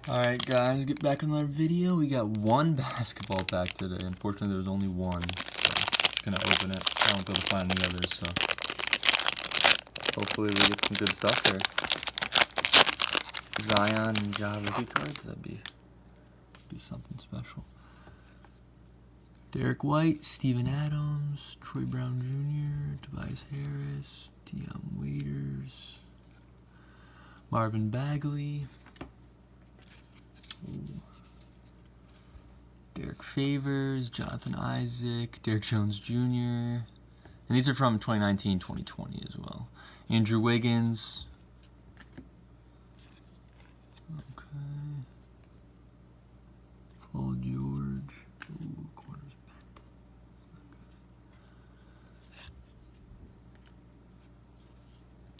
Alright guys, get back on our video. We got one basketball pack today. Unfortunately there was only one, so I'm gonna open it. I won't be able to find the others, so hopefully we get some good stuff here. Zion and Ja rookie cards, that'd be something special. Derek White, Steven Adams, Troy Brown Jr., Tobias Harris, Dion Waiters, Marvin Bagley, Derek Favors, Jonathan Isaac, Derek Jones Jr. And these are from 2019-2020 as well. Andrew Wiggins. Okay. Paul George. Ooh, corner's bent. That's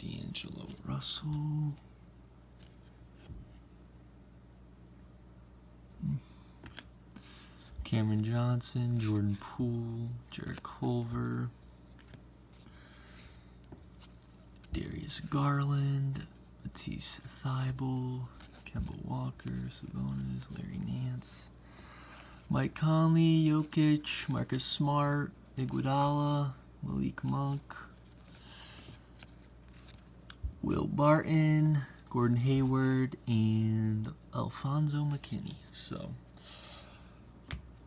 not good. D'Angelo Russell. Cameron Johnson, Jordan Poole, Jarrett Culver, Darius Garland, Matisse Thybulle, Kemba Walker, Sabonis, Larry Nance, Mike Conley, Jokic, Marcus Smart, Iguodala, Malik Monk, Will Barton, Gordon Hayward, and Alfonso McKinney. So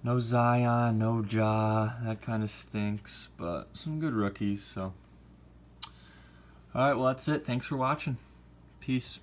no Zion, no Ja, that kind of stinks, but some good rookies, so. Alright, well that's it. Thanks for watching. Peace.